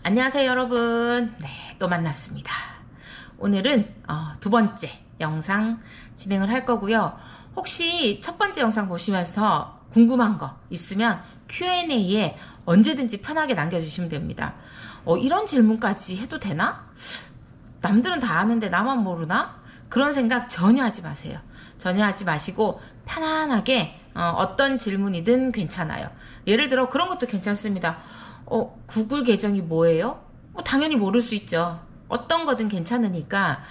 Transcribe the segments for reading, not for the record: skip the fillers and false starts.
안녕하세요 여러분. 네, 또 만났습니다. 오늘은 두 번째 영상 진행을 할 거고요. 혹시 첫 번째 영상 보시면서 궁금한 거 있으면 Q&A에 언제든지 편하게 남겨주시면 됩니다. 이런 질문까지 해도 되나? 남들은 다 아는데 나만 모르나? 그런 생각 전혀 하지 마세요. 전혀 하지 마시고 편안하게 어떤 질문이든 괜찮아요. 예를 들어 그런 것도 괜찮습니다. 구글 계정이 뭐예요? 당연히 모를 수 있죠. 어떤 거든 괜찮으니까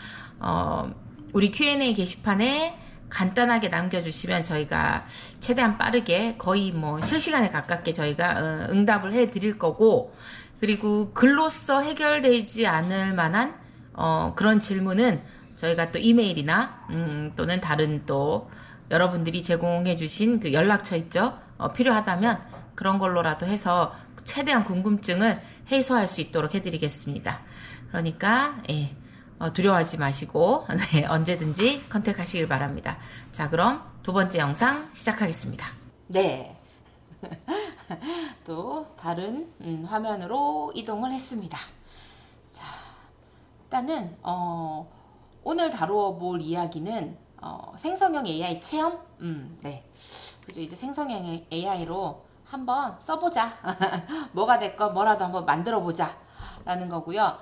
우리 Q&A 게시판에 간단하게 남겨주시면 저희가 최대한 빠르게 거의 뭐 실시간에 가깝게 저희가 응답을 해드릴 거고, 그리고 글로써 해결되지 않을 만한 그런 질문은 저희가 또 이메일이나 또는 다른 또 여러분들이 제공해 주신 그 연락처 있죠? 필요하다면 그런 걸로라도 해서 최대한 궁금증을 해소할 수 있도록 해드리겠습니다. 그러니까 두려워하지 마시고 네, 언제든지 컨택하시길 바랍니다. 자, 그럼 두 번째 영상 시작하겠습니다. 네. 또 다른 화면으로 이동을 했습니다. 자, 일단은 오늘 다루어 볼 이야기는 생성형 AI 체험? 네. 그죠. 이제 생성형 AI로 한번 써보자. 뭐가 됐건 뭐라도 한번 만들어 보자. 라는 거고요.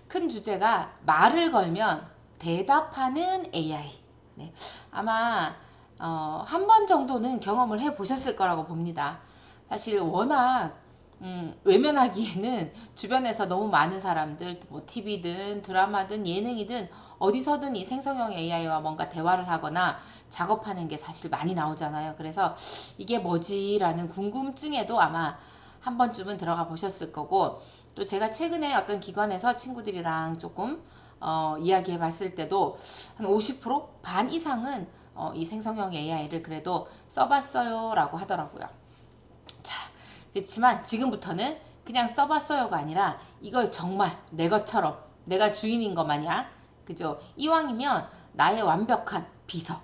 큰 주제가 말을 걸면 대답하는 AI. 네. 아마 한 번 정도는 경험을 해 보셨을 거라고 봅니다. 사실 워낙 외면하기에는 주변에서 너무 많은 사람들, 뭐 TV든 드라마든 예능이든 어디서든 이 생성형 AI와 뭔가 대화를 하거나 작업하는 게 사실 많이 나오잖아요. 그래서 이게 뭐지라는 궁금증에도 아마 한 번쯤은 들어가 보셨을 거고, 또 제가 최근에 어떤 기관에서 친구들이랑 조금 이야기해 봤을 때도 한 50%반 이상은 이 생성형 AI를 그래도 써봤어요 라고 하더라고요. 자, 그렇지만 지금부터는 그냥 써봤어요가 아니라 이걸 정말 내 것처럼 내가 주인인 것 마냥, 그죠? 이왕이면 나의 완벽한 비서를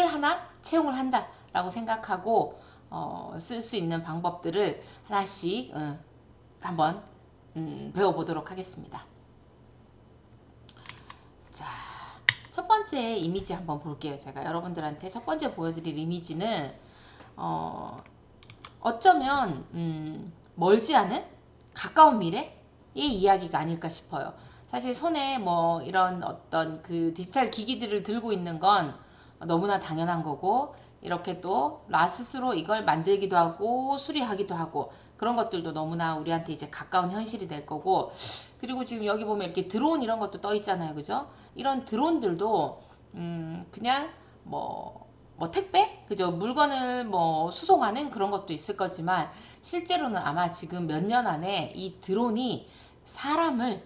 하나 채용을 한다라고 생각하고 쓸 수 있는 방법들을 하나씩 한번 배워보도록 하겠습니다. 자, 첫 번째 이미지 한번 볼게요. 제가 여러분들한테 첫 번째 보여드릴 이미지는 어쩌면 멀지 않은 가까운 미래의 이야기가 아닐까 싶어요. 사실 손에 뭐 이런 어떤 그 디지털 기기들을 들고 있는 건 너무나 당연한 거고, 이렇게 또 나 스스로 이걸 만들기도 하고 수리하기도 하고 그런 것들도 너무나 우리한테 이제 가까운 현실이 될 거고, 그리고 지금 여기 보면 이렇게 드론 이런 것도 떠 있잖아요. 그죠? 이런 드론들도 그냥 뭐 택배? 그죠? 물건을 뭐 수송하는 그런 것도 있을 거지만, 실제로는 아마 지금 몇 년 안에 이 드론이 사람을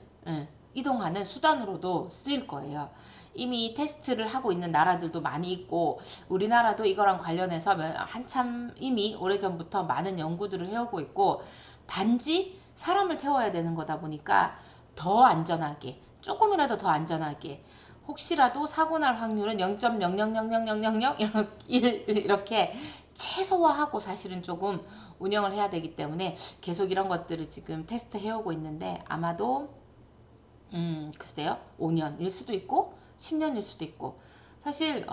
이동하는 수단으로도 쓰일 거예요. 이미 테스트를 하고 있는 나라들도 많이 있고, 우리나라도 이거랑 관련해서 한참 이미 오래전부터 많은 연구들을 해오고 있고, 단지 사람을 태워야 되는 거다 보니까 더 안전하게, 조금이라도 더 안전하게, 혹시라도 사고 날 확률은 0.0000001 이렇게 최소화하고 사실은 조금 운영을 해야 되기 때문에 계속 이런 것들을 지금 테스트 해오고 있는데, 아마도 글쎄요, 5년일 수도 있고 10년일 수도 있고. 사실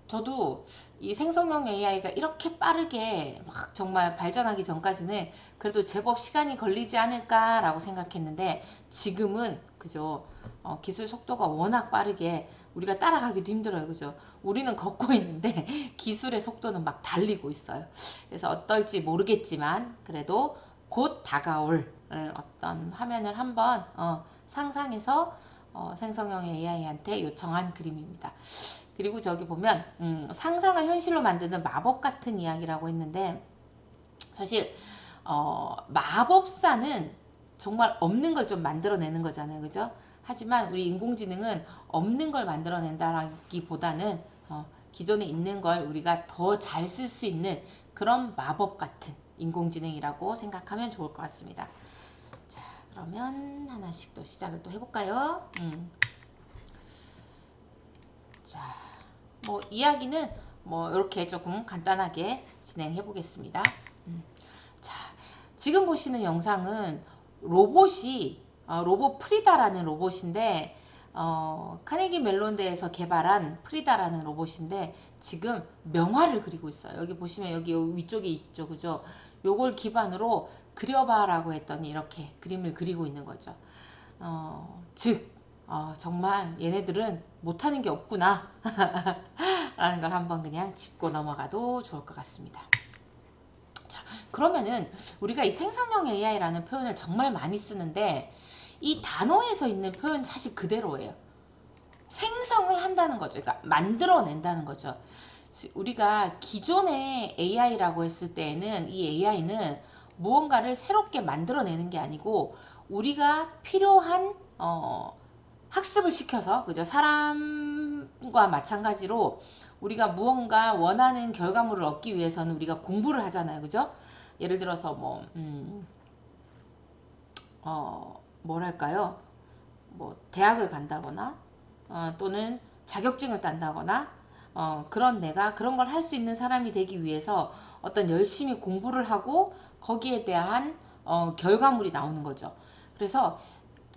저도 이 생성형 AI가 이렇게 빠르게 막 정말 발전하기 전까지는 그래도 제법 시간이 걸리지 않을까라고 생각했는데, 지금은 그죠, 기술 속도가 워낙 빠르게 우리가 따라가기도 힘들어요. 그죠? 우리는 걷고 있는데 기술의 속도는 막 달리고 있어요. 그래서 어떨지 모르겠지만 그래도 곧 다가올 어떤 화면을 한번 상상해서 생성형 AI한테 요청한 그림입니다. 그리고 저기 보면 상상을 현실로 만드는 마법 같은 이야기라고 했는데, 사실 마법사는 정말 없는 걸 좀 만들어내는 거잖아요. 그죠? 하지만 우리 인공지능은 없는 걸 만들어낸다기보다는 기존에 있는 걸 우리가 더 잘 쓸 수 있는 그런 마법 같은 인공지능이라고 생각하면 좋을 것 같습니다. 자, 그러면 하나씩 또 시작을 또 해볼까요? 자, 뭐 이야기는 뭐 이렇게 조금 간단하게 진행해 보겠습니다. 자, 지금 보시는 영상은 로봇이 로봇 프리다라는 로봇인데 카네기 멜론대에서 개발한 프리다라는 로봇인데 지금 명화를 그리고 있어요. 여기 보시면 여기 위쪽에 있죠, 그죠? 요걸 기반으로 그려봐라고 했더니 이렇게 그림을 그리고 있는 거죠. 즉 정말 얘네들은 못하는 게 없구나 라는 걸 한번 그냥 짚고 넘어가도 좋을 것 같습니다. 자, 그러면은 우리가 이 생성형 AI라는 표현을 정말 많이 쓰는데 이 단어에서 있는 표현 사실 그대로예요. 생성을 한다는 거죠. 그러니까 만들어낸다는 거죠. 우리가 기존의 AI라고 했을 때에는 이 AI는 무언가를 새롭게 만들어내는 게 아니고 우리가 필요한 학습을 시켜서, 그죠? 사람과 마찬가지로 우리가 무언가 원하는 결과물을 얻기 위해서는 우리가 공부를 하잖아요, 그죠? 예를 들어서 뭐랄까요? 대학을 간다거나 또는 자격증을 딴다거나 그런 내가 그런 걸 할 수 있는 사람이 되기 위해서 어떤 열심히 공부를 하고 거기에 대한 결과물이 나오는 거죠. 그래서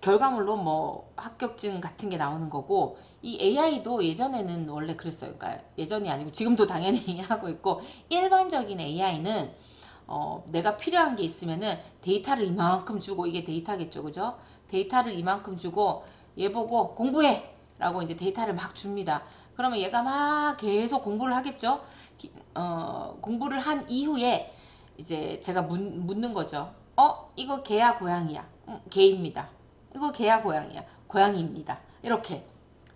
결과물로 합격증 같은 게 나오는 거고, 이 AI도 예전에는 원래 그랬어요. 그러니까 예전이 아니고 지금도 당연히 하고 있고, 일반적인 AI는 내가 필요한 게 있으면은 데이터를 이만큼 주고, 이게 데이터겠죠, 그죠? 데이터를 이만큼 주고 얘 보고 공부해 라고 이제 데이터를 막 줍니다. 그러면 얘가 막 계속 공부를 하겠죠. 공부를 한 이후에 이제 제가 묻는 거죠. 이거 개야 고양이야? 개입니다. 이거 개야 고양이야? 고양이입니다. 이렇게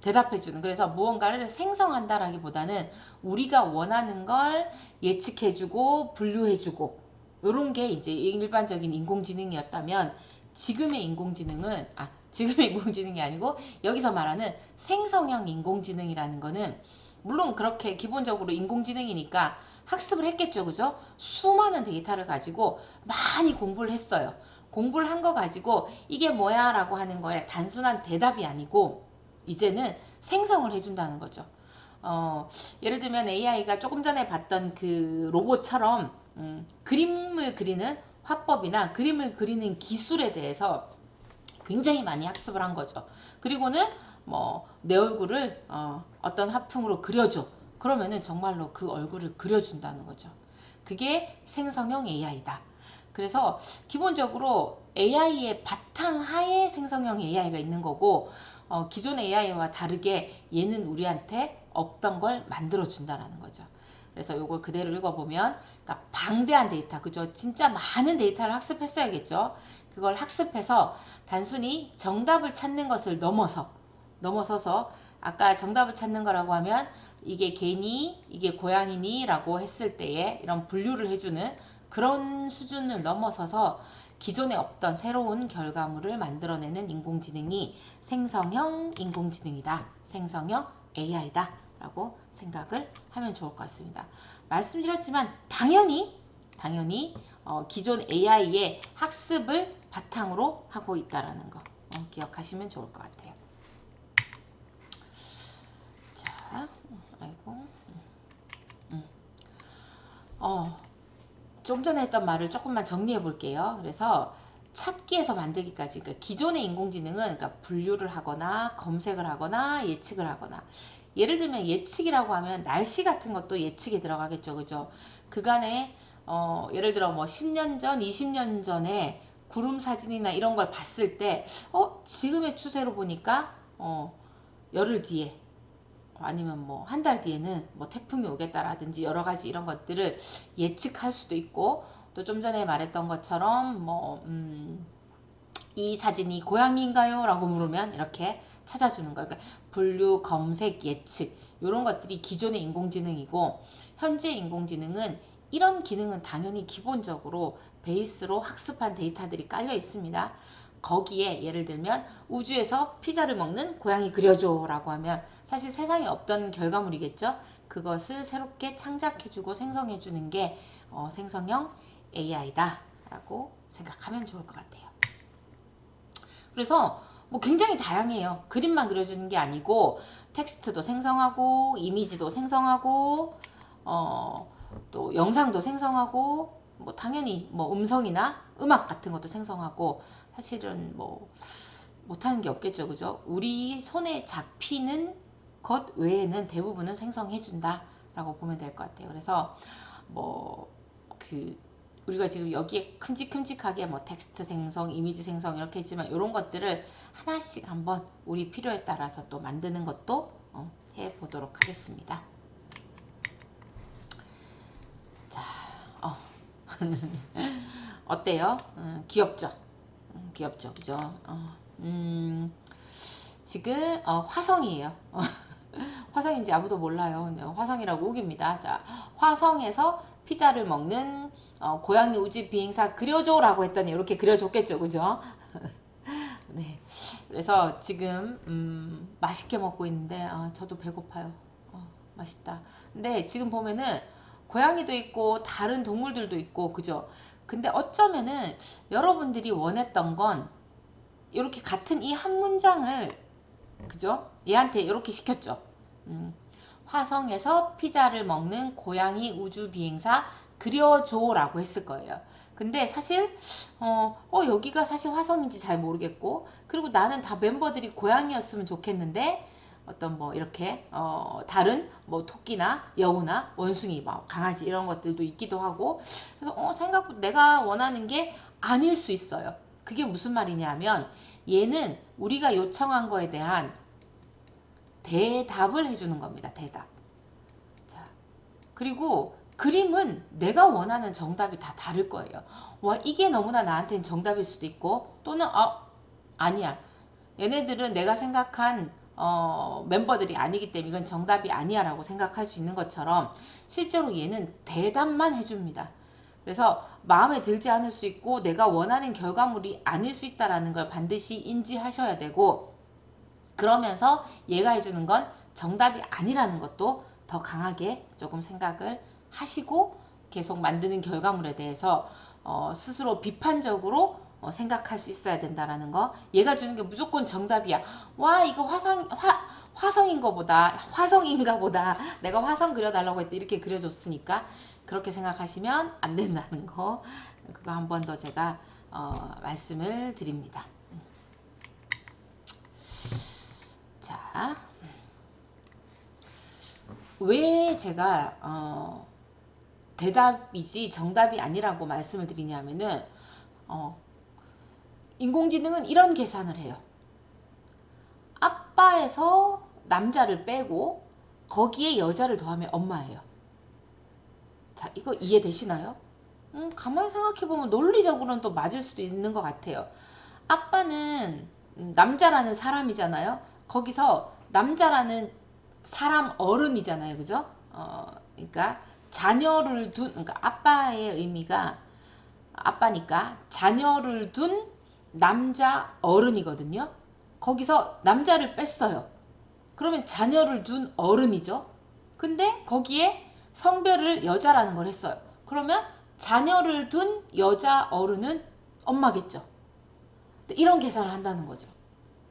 대답해주는. 그래서 무언가를 생성한다라기보다는 우리가 원하는 걸 예측해주고 분류해주고 이런 게 이제 일반적인 인공지능이었다면, 지금의 인공지능이 아니고 여기서 말하는 생성형 인공지능이라는 거는, 물론 그렇게 기본적으로 인공지능이니까 학습을 했겠죠, 그죠? 수많은 데이터를 가지고 많이 공부를 했어요. 공부를 한 거 가지고 이게 뭐야 라고 하는 거에 단순한 대답이 아니고 이제는 생성을 해준다는 거죠. 예를 들면 AI가 조금 전에 봤던 그 로봇처럼 그림을 그리는 화법이나 그림을 그리는 기술에 대해서 굉장히 많이 학습을 한 거죠. 그리고는 내 얼굴을 어떤 화풍으로 그려줘. 그러면은 정말로 그 얼굴을 그려준다는 거죠. 그게 생성형 AI다. 그래서 기본적으로 AI의 바탕하에 생성형 AI가 있는 거고, 기존 AI와 다르게 얘는 우리한테 없던 걸 만들어 준다는 거죠. 그래서 요걸 그대로 읽어보면, 그러니까 방대한 데이터, 그죠? 진짜 많은 데이터를 학습했어야겠죠. 그걸 학습해서 단순히 정답을 찾는 것을 넘어서서 아까 정답을 찾는 거라고 하면 이게 개니, 이게 고양이니 라고 했을 때에 이런 분류를 해주는 그런 수준을 넘어서서 기존에 없던 새로운 결과물을 만들어내는 인공지능이 생성형 인공지능이다. 생성형 AI다. 라고 생각을 하면 좋을 것 같습니다. 말씀드렸지만 당연히 기존 AI의 학습을 바탕으로 하고 있다는 거 기억하시면 좋을 것 같아요. 자, 좀 전에 했던 말을 조금만 정리해 볼게요. 그래서 찾기에서 만들기까지, 그러니까 기존의 인공지능은 그러니까 분류를 하거나 검색을 하거나 예측을 하거나, 예를 들면 예측이라고 하면 날씨 같은 것도 예측에 들어가겠죠, 그죠? 그간에 예를 들어 10년 전, 20년 전에 구름 사진이나 이런 걸 봤을 때 지금의 추세로 보니까 열흘 뒤에 아니면 한 달 뒤에는 태풍이 오겠다라든지 여러 가지 이런 것들을 예측할 수도 있고, 또 좀 전에 말했던 것처럼 이 사진이 고양이인가요? 라고 물으면 이렇게 찾아주는 거예요. 그러니까 분류, 검색, 예측 이런 것들이 기존의 인공지능이고, 현재 인공지능은 이런 기능은 당연히 기본적으로 베이스로 학습한 데이터들이 깔려 있습니다. 거기에 예를 들면 우주에서 피자를 먹는 고양이 그려줘 라고 하면 사실 세상에 없던 결과물이겠죠. 그것을 새롭게 창작해주고 생성해주는 게 생성형 AI다 라고 생각하면 좋을 것 같아요. 그래서 굉장히 다양해요. 그림만 그려주는 게 아니고 텍스트도 생성하고 이미지도 생성하고 또 영상도 생성하고 뭐 당연히 뭐 음성이나 음악 같은 것도 생성하고 사실은 뭐 못하는 게 없겠죠. 그죠? 우리 손에 잡히는 것 외에는 대부분은 생성해 준다 라고 보면 될 것 같아요. 그래서 뭐 그 우리가 지금 여기에 큼직큼직하게 뭐 텍스트 생성, 이미지 생성 이렇게 했지만 이런 것들을 하나씩 한번 우리 필요에 따라서 또 만드는 것도 해 보도록 하겠습니다. 자, 어때요? 귀엽죠? 귀엽죠, 그죠? 지금 화성이에요. 화성인지 아무도 몰라요. 화성이라고 우깁니다. 자, 화성에서 피자를 먹는 고양이 우주 비행사 그려줘라고 했더니 이렇게 그려줬겠죠, 그죠? 네. 그래서 지금 맛있게 먹고 있는데 저도 배고파요. 맛있다. 근데 지금 보면은 고양이도 있고 다른 동물들도 있고 그죠? 근데 어쩌면은 여러분들이 원했던 건 이렇게 같은 이 한 문장을 그죠? 얘한테 이렇게 시켰죠. 화성에서 피자를 먹는 고양이 우주 비행사 그려줘라고 했을 거예요. 근데 사실 여기가 사실 화성인지 잘 모르겠고 그리고 나는 다 멤버들이 고양이였으면 좋겠는데 어떤 뭐 이렇게 다른 뭐 토끼나 여우나 원숭이 뭐 강아지 이런 것들도 있기도 하고 그래서 생각보다 내가 원하는 게 아닐 수 있어요. 그게 무슨 말이냐면 얘는 우리가 요청한 거에 대한 대답을 해주는 겁니다. 대답. 자, 그리고 그림은 내가 원하는 정답이 다 다를 거예요. 와, 이게 너무나 나한테는 정답일 수도 있고 또는 아니야. 얘네들은 내가 생각한 멤버들이 아니기 때문에 이건 정답이 아니야 라고 생각할 수 있는 것처럼 실제로 얘는 대답만 해줍니다. 그래서 마음에 들지 않을 수 있고 내가 원하는 결과물이 아닐 수 있다는 걸 반드시 인지하셔야 되고 그러면서 얘가 해주는 건 정답이 아니라는 것도 더 강하게 조금 생각을 하시고 계속 만드는 결과물에 대해서 스스로 비판적으로 생각할 수 있어야 된다라는 거. 얘가 주는 게 무조건 정답이야. 와 이거 화성인가 보다. 내가 화성 그려달라고 했더니 이렇게 그려줬으니까 그렇게 생각하시면 안 된다는 거. 그거 한 번 더 제가 말씀을 드립니다. 자, 왜 제가 대답이지 정답이 아니라고 말씀을 드리냐면은 인공지능은 이런 계산을 해요. 아빠에서 남자를 빼고 거기에 여자를 더하면 엄마예요. 자, 이거 이해되시나요? 가만히 생각해보면 논리적으로는 또 맞을 수도 있는 것 같아요. 아빠는 남자라는 사람이잖아요. 거기서 남자라는 사람 어른이잖아요. 그죠? 그러니까 자녀를 둔, 그러니까 아빠의 의미가 아빠니까 자녀를 둔 남자 어른이거든요. 거기서 남자를 뺐어요. 그러면 자녀를 둔 어른이죠. 근데 거기에 성별을 여자라는 걸 했어요. 그러면 자녀를 둔 여자 어른은 엄마겠죠. 이런 계산을 한다는 거죠.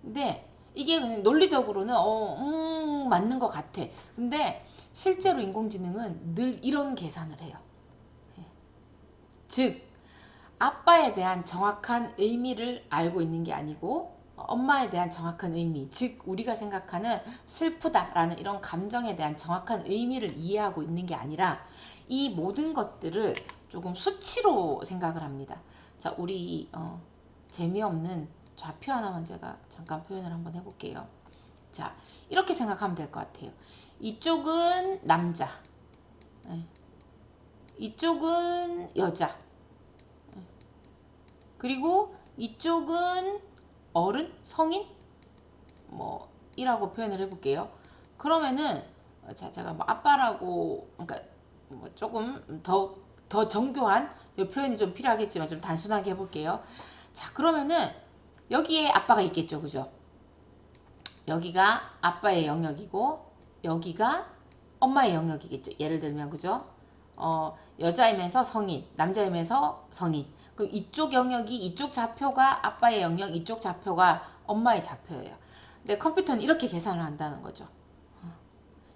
근데 이게 그냥 논리적으로는 맞는 것 같아. 근데 실제로 인공지능은 늘 이런 계산을 해요. 즉 아빠에 대한 정확한 의미를 알고 있는 게 아니고 엄마에 대한 정확한 의미, 즉 우리가 생각하는 슬프다라는 이런 감정에 대한 정확한 의미를 이해하고 있는 게 아니라 이 모든 것들을 조금 수치로 생각을 합니다. 자, 우리 재미없는 좌표 하나만 제가 잠깐 표현을 한번 해볼게요. 자, 이렇게 생각하면 될 것 같아요. 이쪽은 남자, 이쪽은 여자, 그리고 이쪽은 어른, 성인, 뭐 이라고 표현을 해볼게요. 그러면은 제가 뭐 아빠라고 그러니까 뭐 조금 더 정교한 이 표현이 좀 필요하겠지만 좀 단순하게 해볼게요. 자, 그러면은 여기에 아빠가 있겠죠, 그죠? 여기가 아빠의 영역이고 여기가 엄마의 영역이겠죠. 예를 들면 그죠? 여자이면서 성인, 남자이면서 성인. 그럼 이쪽 영역이 이쪽 좌표가 아빠의 영역, 이쪽 좌표가 엄마의 좌표예요. 근데 컴퓨터는 이렇게 계산을 한다는 거죠.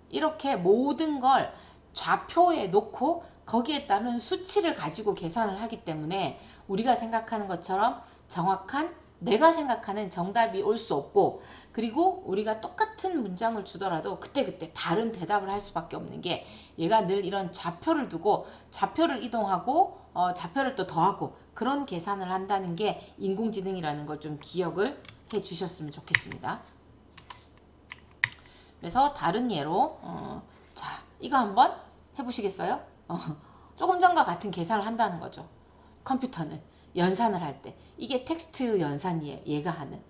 이렇게 모든 걸 좌표에 놓고 거기에 따른 수치를 가지고 계산을 하기 때문에 우리가 생각하는 것처럼 정확한 내가 생각하는 정답이 올 수 없고, 그리고 우리가 똑같은 문장을 주더라도 그때그때 다른 대답을 할 수밖에 없는 게, 얘가 늘 이런 좌표를 두고 좌표를 이동하고 좌표를 또 더하고 그런 계산을 한다는 게 인공지능이라는 걸 좀 기억을 해 주셨으면 좋겠습니다. 그래서 다른 예로 자, 이거 한번 해보시겠어요? 조금 전과 같은 계산을 한다는 거죠. 컴퓨터는 연산을 할 때 이게 텍스트 연산이에요. 얘가 하는.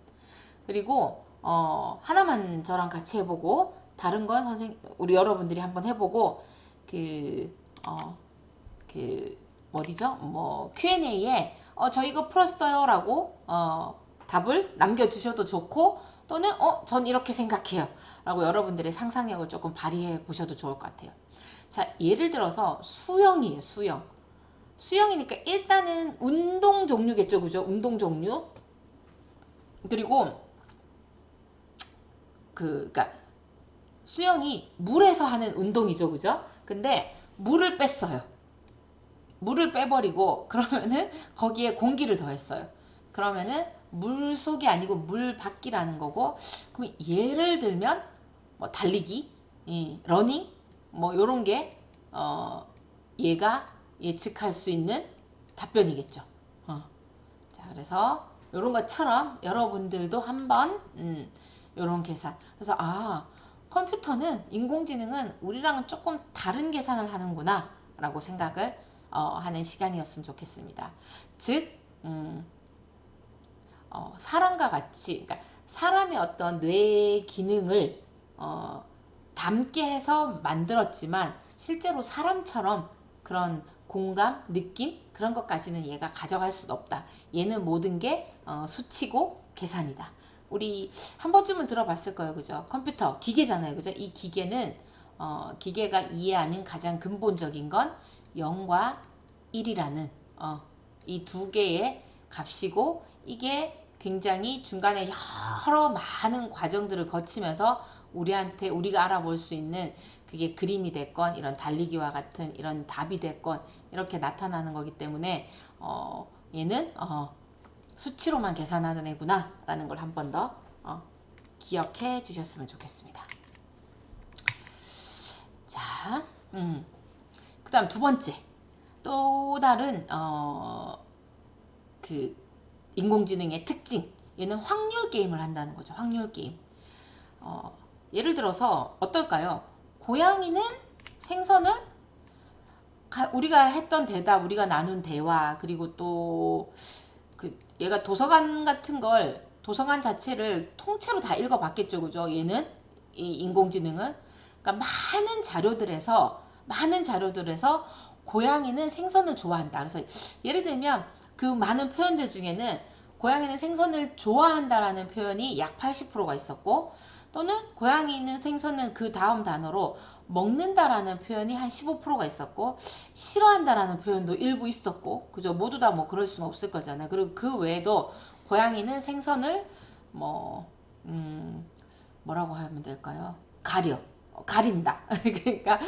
그리고 하나만 저랑 같이 해보고, 다른 건 우리 여러분들이 한번 해보고, 그 어디죠? 뭐 Q&A에 저 이거 풀었어요 라고 답을 남겨주셔도 좋고, 또는 전 이렇게 생각해요 라고 여러분들의 상상력을 조금 발휘해 보셔도 좋을 것 같아요. 자, 예를 들어서 수영이에요. 수영이니까 일단은 운동 종류겠죠. 그죠? 운동 종류. 그리고 그러니까 수영이 물에서 하는 운동이죠. 그죠? 근데 물을 뺐어요. 물을 빼버리고 그러면은 거기에 공기를 더했어요. 그러면은 물 속이 아니고 물 밖이라는 거고, 그럼 예를 들면 뭐 달리기, 러닝, 뭐 요런 게 얘가 예측할 수 있는 답변이겠죠. 자, 그래서 요런 것처럼 여러분들도 한번 요런 계산. 그래서 컴퓨터는, 인공지능은 우리랑은 조금 다른 계산을 하는구나 라고 생각을 하는 시간이었으면 좋겠습니다. 즉 사람과 같이, 그러니까 사람의 어떤 뇌 기능을 담게 해서 만들었지만 실제로 사람처럼 그런 공감, 느낌 그런 것까지는 얘가 가져갈 수 없다. 얘는 모든 게 수치고 계산이다. 우리 한 번쯤은 들어봤을 거예요. 그죠? 컴퓨터, 기계잖아요. 그죠? 이 기계는 기계가 이해하는 가장 근본적인 건 0과 1이라는 이 두 개의 값이고, 이게 굉장히 중간에 여러 많은 과정들을 거치면서 우리가 알아볼 수 있는, 그게 그림이 됐건 이런 달리기와 같은 이런 답이 됐건 이렇게 나타나는 거기 때문에 얘는 수치로만 계산하는 애구나 라는 걸 한 번 더 기억해 주셨으면 좋겠습니다. 자, 그 다음 두 번째, 또 다른 그 인공지능의 특징, 얘는 확률 게임을 한다는 거죠. 확률 게임. 예를 들어서 어떨까요? 고양이는 생선을 우리가 했던 대답, 우리가 나눈 대화, 그리고 또 얘가 도서관 같은 걸, 도서관 자체를 통째로 다 읽어봤겠죠. 그죠? 얘는, 이 인공지능은. 그러니까 많은 자료들에서 고양이는 생선을 좋아한다. 그래서 예를 들면 그 많은 표현들 중에는 고양이는 생선을 좋아한다라는 표현이 약 80%가 있었고, 또는 고양이는 생선은 그 다음 단어로 먹는다라는 표현이 한 15%가 있었고, 싫어한다라는 표현도 일부 있었고, 그죠? 모두 다 뭐 그럴 수는 없을 거잖아요. 그리고 그 외에도 고양이는 생선을 뭐라고 하면 될까요? 가린다. 그러니까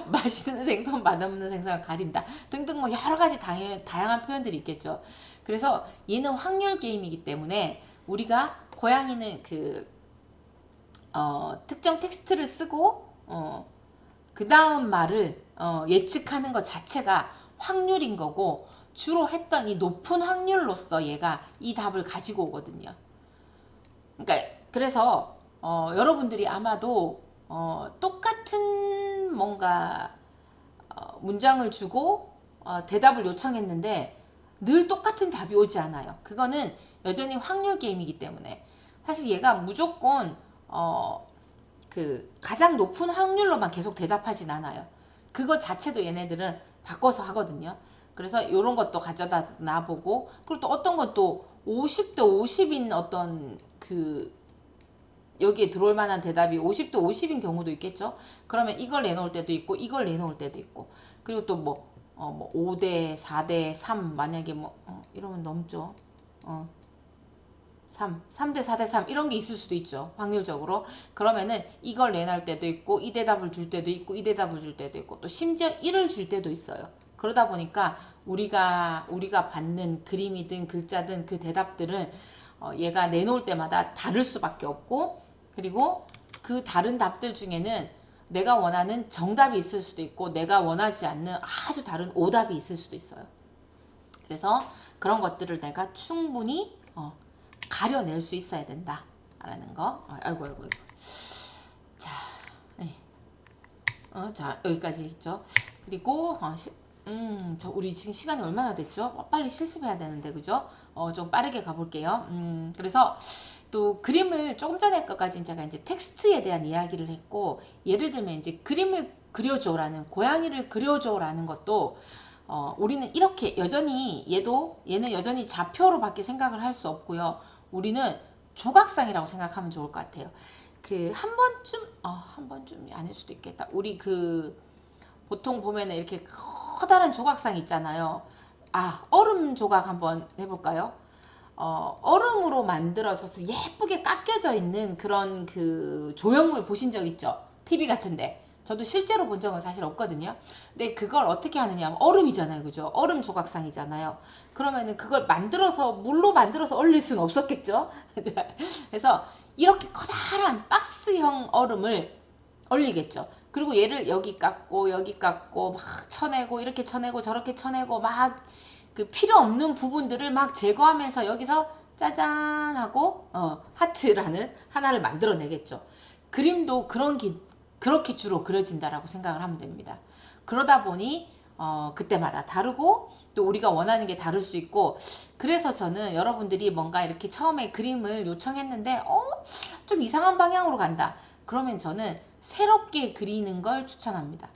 맛있는 생선, 맛없는 생선을 가린다 등등 뭐 여러 가지 다양한 표현들이 있겠죠. 그래서 얘는 확률 게임이기 때문에 우리가 고양이는 특정 텍스트를 쓰고 그 다음 말을 예측하는 것 자체가 확률인 거고, 주로 했던 이 높은 확률로서 얘가 이 답을 가지고 오거든요. 그러니까 그래서 여러분들이 아마도 똑같은 뭔가 문장을 주고 대답을 요청했는데 늘 똑같은 답이 오지 않아요. 그거는 여전히 확률 게임이기 때문에 사실 얘가 무조건 가장 높은 확률로만 계속 대답하진 않아요. 그거 자체도 얘네들은 바꿔서 하거든요. 그래서 이런 것도 가져다 놔보고, 그리고 또 어떤 것도 50대 50인 어떤 여기에 들어올 만한 대답이 50대 50인 경우도 있겠죠. 그러면 이걸 내놓을 때도 있고 이걸 내놓을 때도 있고, 그리고 또 뭐 5대 4대 3 만약에 이러면 넘죠. 3대 4대 3 이런 게 있을 수도 있죠. 확률적으로. 그러면은 이걸 내놓을 때도 있고 이 대답을 줄 때도 있고 이 대답을 줄 때도 있고 또 심지어 1을 줄 때도 있어요. 그러다 보니까 우리가 받는 그림이든 글자든 그 대답들은 얘가 내놓을 때마다 다를 수밖에 없고 그리고 그 다른 답들 중에는 내가 원하는 정답이 있을 수도 있고 내가 원하지 않는 아주 다른 오답이 있을 수도 있어요. 그래서 그런 것들을 내가 충분히 가려낼 수 있어야 된다 라는 거. 아이고. 자, 네. 자 여기까지 있죠. 그리고 우리 지금 시간이 얼마나 됐죠? 빨리 실습해야 되는데 그죠? 좀 빠르게 가볼게요. 그래서 또 그림을 조금 전에 것까지 제가 이제 텍스트에 대한 이야기를 했고 예를 들면 이제 그림을 그려줘라는 고양이를 그려줘라는 것도 우리는 이렇게 여전히 얘는 여전히 좌표로밖에 생각을 할 수 없고요. 우리는 조각상이라고 생각하면 좋을 것 같아요. 그 한 번쯤이 아닐 수도 있겠다. 우리 보통 보면은 이렇게 커다란 조각상 있잖아요. 얼음 조각 한번 해볼까요? 얼음으로 만들어서 예쁘게 깎여져 있는 그런 그 조형물 보신 적 있죠? TV 같은데. 저도 실제로 본 적은 사실 없거든요. 근데 그걸 어떻게 하느냐 하면 얼음이잖아요. 그죠? 얼음 조각상이잖아요. 그러면은 그걸 물로 만들어서 얼릴 수는 없었겠죠? 그래서 이렇게 커다란 박스형 얼음을 얼리겠죠. 그리고 얘를 여기 깎고 막 쳐내고 이렇게 쳐내고 저렇게 쳐내고 막 그 필요 없는 부분들을 막 제거하면서 여기서 짜잔 하고 하트라는 하나를 만들어내겠죠. 그림도 그렇게 주로 그려진다라고 생각을 하면 됩니다. 그러다 보니 그때마다 다르고 또 우리가 원하는 게 다를 수 있고 그래서 저는 여러분들이 뭔가 이렇게 처음에 그림을 요청했는데 좀 이상한 방향으로 간다. 그러면 저는 새롭게 그리는 걸 추천합니다.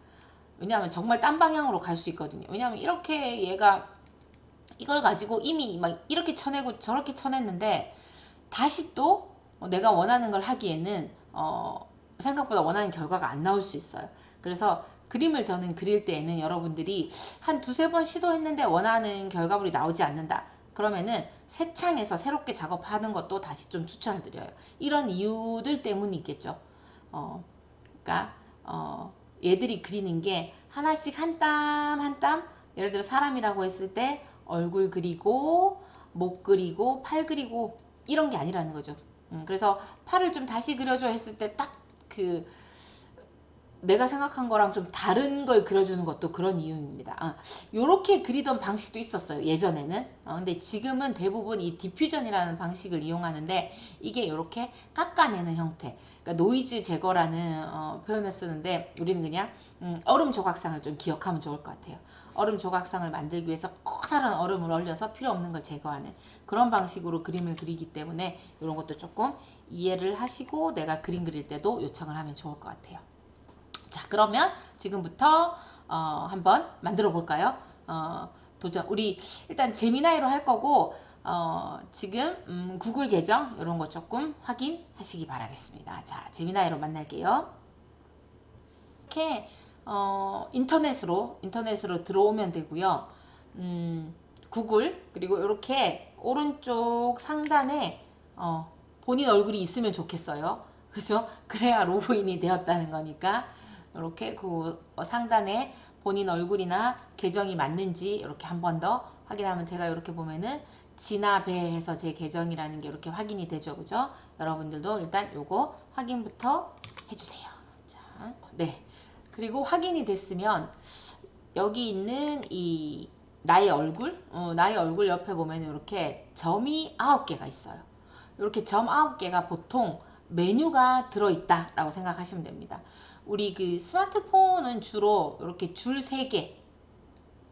왜냐하면 정말 딴 방향으로 갈 수 있거든요. 왜냐하면 이렇게 얘가 이걸 가지고 이미 막 이렇게 쳐내고 저렇게 쳐냈는데 다시 또 내가 원하는 걸 하기에는 생각보다 원하는 결과가 안 나올 수 있어요. 그래서 그림을 저는 그릴 때에는 여러분들이 한 두세 번 시도했는데 원하는 결과물이 나오지 않는다. 그러면은 새 창에서 새롭게 작업하는 것도 다시 좀 추천을 드려요. 이런 이유들 때문이 있겠죠. 그러니까 얘들이 그리는 게 하나씩 한 땀 한 땀 예를 들어 사람이라고 했을 때 얼굴 그리고 목 그리고 팔 그리고 이런 게 아니라는 거죠. 그래서 팔을 좀 다시 그려줘 했을 때 딱 내가 생각한 거랑 좀 다른 걸 그려주는 것도 그런 이유입니다. 요렇게 그리던 방식도 있었어요. 예전에는. 근데 지금은 대부분 이 디퓨전이라는 방식을 이용하는데 이게 요렇게 깎아내는 형태. 그러니까 노이즈 제거라는 표현을 쓰는데 우리는 그냥 얼음 조각상을 좀 기억하면 좋을 것 같아요. 얼음 조각상을 만들기 위해서 커다란 얼음을 얼려서 필요 없는 걸 제거하는 그런 방식으로 그림을 그리기 때문에 이런 것도 조금 이해를 하시고 내가 그림 그릴 때도 요청을 하면 좋을 것 같아요. 자, 그러면 지금부터 한번 만들어 볼까요? 도전. 우리 일단 제미나이로 할 거고 지금 구글 계정 이런 거 조금 확인하시기 바라겠습니다. 자, 제미나이로 만날게요. 이렇게 인터넷으로 들어오면 되고요. 구글 그리고 이렇게 오른쪽 상단에 본인 얼굴이 있으면 좋겠어요. 그죠? 그래야 로그인이 되었다는 거니까 이렇게 그 상단에 본인 얼굴이나 계정이 맞는지 이렇게 한 번 더 확인하면 제가 이렇게 보면은 진아배 해서 제 계정이라는 게 이렇게 확인이 되죠. 그죠? 여러분들도 일단 요거 확인부터 해주세요. 자, 네. 그리고 확인이 됐으면 여기 있는 이 나의 얼굴 옆에 보면 이렇게 점이 9개가 있어요. 이렇게 점 9개가 보통 메뉴가 들어있다 라고 생각하시면 됩니다. 우리 그 스마트폰은 주로 이렇게 줄 3개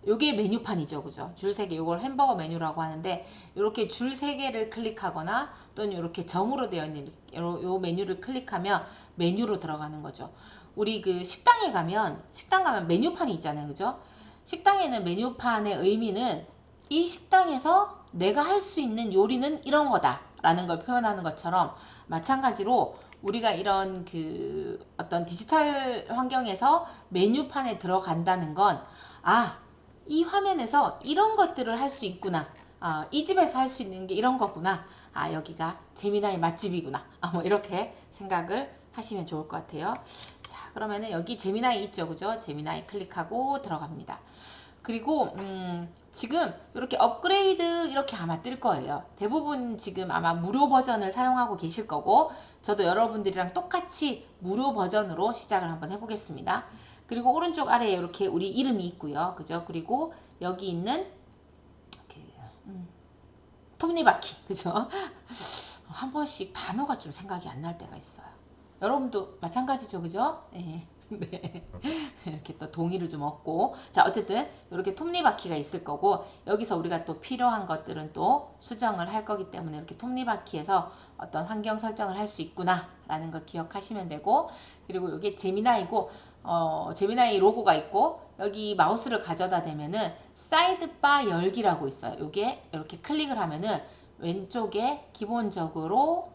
요게 메뉴판이죠. 그죠? 줄 3개 요걸 햄버거 메뉴라고 하는데 이렇게 줄 3개를 클릭하거나 또는 이렇게 점으로 되어 있는 요 메뉴를 클릭하면 메뉴로 들어가는 거죠. 우리 그 식당 가면 메뉴판이 있잖아요. 그죠? 식당에는 메뉴판의 의미는 이 식당에서 내가 할 수 있는 요리는 이런 거다 라는 걸 표현하는 것처럼 마찬가지로 우리가 이런 그 어떤 디지털 환경에서 메뉴판에 들어간다는 건 이 화면에서 이런 것들을 할 수 있구나 이 집에서 할 수 있는 게 이런 거구나. 여기가 재미나이 맛집이구나. 뭐 이렇게 생각을 하시면 좋을 것 같아요. 자, 그러면은 여기 재미나이 있죠, 그죠? 재미나이 클릭하고 들어갑니다. 그리고 지금 이렇게 업그레이드 이렇게 아마 뜰 거예요. 대부분 지금 아마 무료 버전을 사용하고 계실 거고, 저도 여러분들이랑 똑같이 무료 버전으로 시작을 한번 해보겠습니다. 그리고 오른쪽 아래에 이렇게 우리 이름이 있고요, 그죠? 그리고 여기 있는 톱니바퀴, 그죠? 한 번씩 단어가 좀 생각이 안 날 때가 있어요. 여러분도 마찬가지죠, 그죠? 네. 네. 이렇게 또 동의를 좀 얻고. 자, 어쨌든 이렇게 톱니바퀴가 있을 거고, 여기서 우리가 또 필요한 것들은 또 수정을 할 거기 때문에 이렇게 톱니바퀴에서 어떤 환경 설정을 할 수 있구나 라는 거 기억하시면 되고, 그리고 이게 제미나이고, 제미나이 로고가 있고, 여기 마우스를 가져다 대면은 사이드바 열기라고 있어요. 요게 이렇게 클릭을 하면은 왼쪽에 기본적으로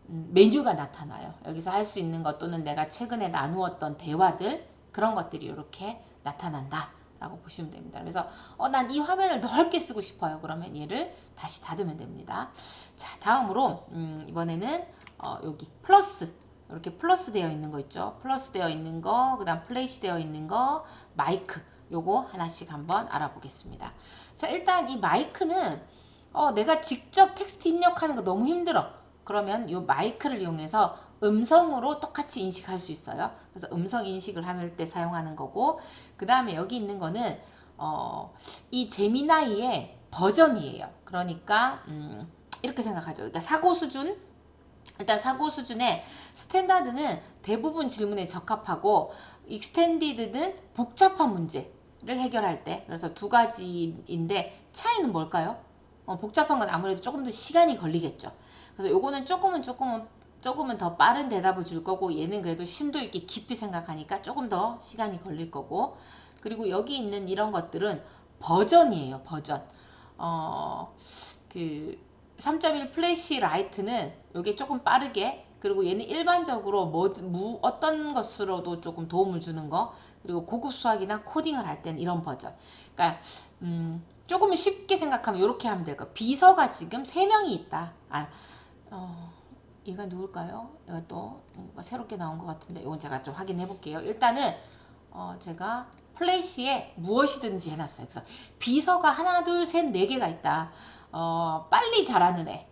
메뉴가 나타나요. 여기서 할 수 있는 것 또는 내가 최근에 나누었던 대화들, 그런 것들이 이렇게 나타난다 라고 보시면 됩니다. 그래서 난 이 화면을 넓게 쓰고 싶어요. 그러면 얘를 다시 닫으면 됩니다. 자, 다음으로 이번에는 여기 플러스, 이렇게 플러스 되어 있는 거 있죠. 플러스 되어 있는 거, 그 다음 플래시 되어 있는 거, 마이크, 요거 하나씩 한번 알아보겠습니다. 자, 일단 이 마이크는 내가 직접 텍스트 입력하는 거 너무 힘들어. 그러면 이 마이크를 이용해서 음성으로 똑같이 인식할 수 있어요. 그래서 음성 인식을 할 때 사용하는 거고, 그 다음에 여기 있는 거는 이 제미나이의 버전이에요. 그러니까 이렇게 생각하죠. 그러니까 사고 수준, 일단 사고 수준의 스탠다드는 대부분 질문에 적합하고, 익스텐디드는 복잡한 문제를 해결할 때, 그래서 두 가지인데 차이는 뭘까요? 복잡한 건 아무래도 조금 더 시간이 걸리겠죠. 그래서 요거는 조금은 더 빠른 대답을 줄 거고, 얘는 그래도 심도 있게 깊이 생각하니까 조금 더 시간이 걸릴 거고, 그리고 여기 있는 이런 것들은 버전이에요. 버전. 그 3.1 플래시 라이트는 요게 조금 빠르게, 그리고 얘는 일반적으로 어떤 것으로도 조금 도움을 주는 거, 그리고 고급 수학이나 코딩을 할 때는 이런 버전. 그러니까 조금 쉽게 생각하면 이렇게 하면 될 거예요. 비서가 지금 3명이 있다. 얘가 누굴까요? 얘가 또 뭔가 새롭게 나온 것 같은데 이건 제가 좀 확인해 볼게요. 일단은 제가 플래시에 무엇이든지 해놨어요. 그래서 비서가 하나, 둘, 셋, 네 개가 있다. 빨리 잘하는 애.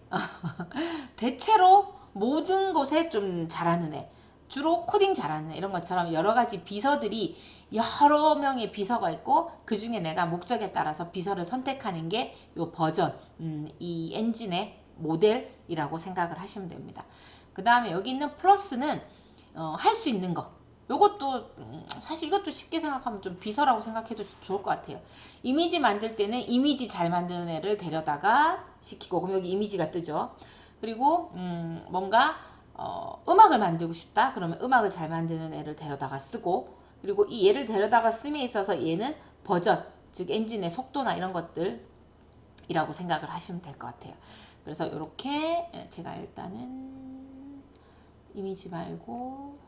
대체로 모든 곳에 좀 잘하는 애. 주로 코딩 잘하는 애. 이런 것처럼 여러 가지 비서들이 여러 명의 비서가 있고, 그 중에 내가 목적에 따라서 비서를 선택하는 게 요 버전, 이 엔진의 모델이라고 생각을 하시면 됩니다. 그 다음에 여기 있는 플러스는 할 수 있는 거. 요것도 사실 이것도 쉽게 생각하면 좀 비서라고 생각해도 좋을 것 같아요. 이미지 만들 때는 이미지 잘 만드는 애를 데려다가 시키고, 그럼 여기 이미지가 뜨죠. 그리고 뭔가 음악을 만들고 싶다 그러면 음악을 잘 만드는 애를 데려다가 쓰고, 그리고 이 얘를 데려다가 씀에 있어서 얘는 버전, 즉 엔진의 속도나 이런 것들이라고 생각을 하시면 될 것 같아요. 그래서 이렇게 제가 일단은 이미지 말고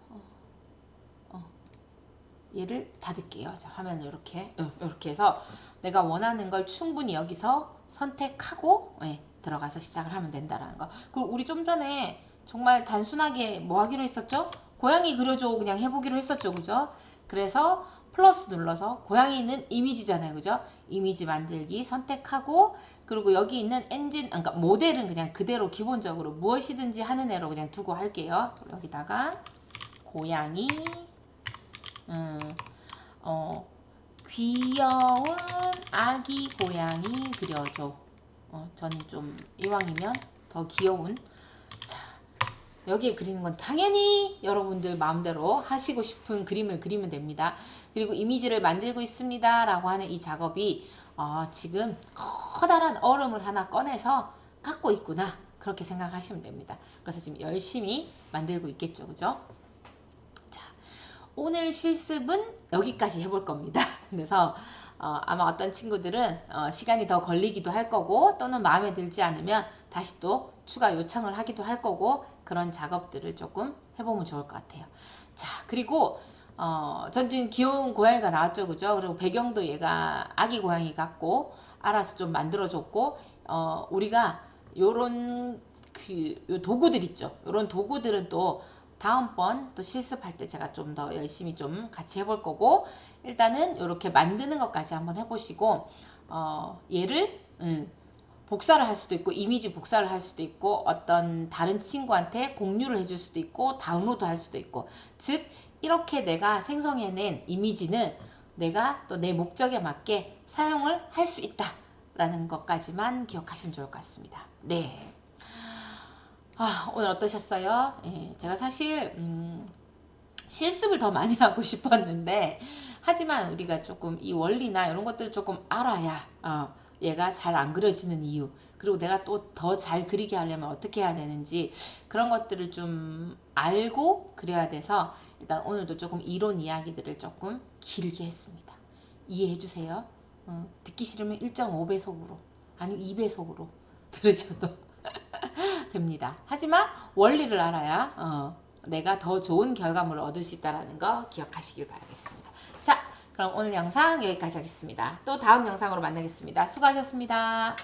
얘를 닫을게요. 자, 화면을 이렇게 해서 내가 원하는 걸 충분히 여기서 선택하고 들어가서 시작을 하면 된다라는 거. 그리고 우리 좀 전에 정말 단순하게 뭐 하기로 했었죠? 고양이 그려줘 그냥 해보기로 했었죠, 그죠? 그래서 플러스 눌러서 고양이는 이미지잖아요, 그죠? 이미지 만들기 선택하고, 그리고 여기 있는 엔진, 그러니까 모델은 그냥 그대로 기본적으로 무엇이든지 하는 애로 그냥 두고 할게요. 여기다가 고양이, 귀여운 아기 고양이 그려줘. 저는 좀 이왕이면 더 귀여운. 자, 여기에 그리는 건 당연히 여러분들 마음대로 하시고 싶은 그림을 그리면 됩니다. 그리고 이미지를 만들고 있습니다 라고 하는 이 작업이 지금 커다란 얼음을 하나 꺼내서 갖고 있구나, 그렇게 생각하시면 됩니다. 그래서 지금 열심히 만들고 있겠죠, 그죠? 오늘 실습은 여기까지 해볼 겁니다. 그래서 아마 어떤 친구들은 시간이 더 걸리기도 할 거고, 또는 마음에 들지 않으면 다시 또 추가 요청을 하기도 할 거고, 그런 작업들을 조금 해보면 좋을 것 같아요. 자, 그리고 전 지금 귀여운 고양이가 나왔죠, 그죠? 그리고 배경도 얘가 아기 고양이 같고, 알아서 좀 만들어줬고, 우리가 요런 요 도구들 있죠. 요런 도구들은 또 다음번 또 실습할 때 제가 좀 더 열심히 좀 같이 해볼 거고, 일단은 이렇게 만드는 것까지 한번 해보시고, 얘를 복사를 할 수도 있고, 이미지 복사를 할 수도 있고, 어떤 다른 친구한테 공유를 해줄 수도 있고, 다운로드 할 수도 있고, 즉 이렇게 내가 생성해낸 이미지는 내가 또 내 목적에 맞게 사용을 할 수 있다 라는 것까지만 기억하시면 좋을 것 같습니다. 네. 오늘 어떠셨어요? 예, 제가 사실 실습을 더 많이 하고 싶었는데, 하지만 우리가 조금 이 원리나 이런 것들을 조금 알아야 얘가 잘 안 그려지는 이유, 그리고 내가 또 더 잘 그리게 하려면 어떻게 해야 되는지, 그런 것들을 좀 알고 그려야 돼서 일단 오늘도 조금 이론 이야기들을 조금 길게 했습니다. 이해해 주세요. 듣기 싫으면 1.5배속으로 아니면 2배속으로 들으셔도 됩니다. 하지만 원리를 알아야 내가 더 좋은 결과물을 얻을 수 있다는 거 기억하시길 바라겠습니다. 자, 그럼 오늘 영상 여기까지 하겠습니다. 또 다음 영상으로 만나겠습니다. 수고하셨습니다.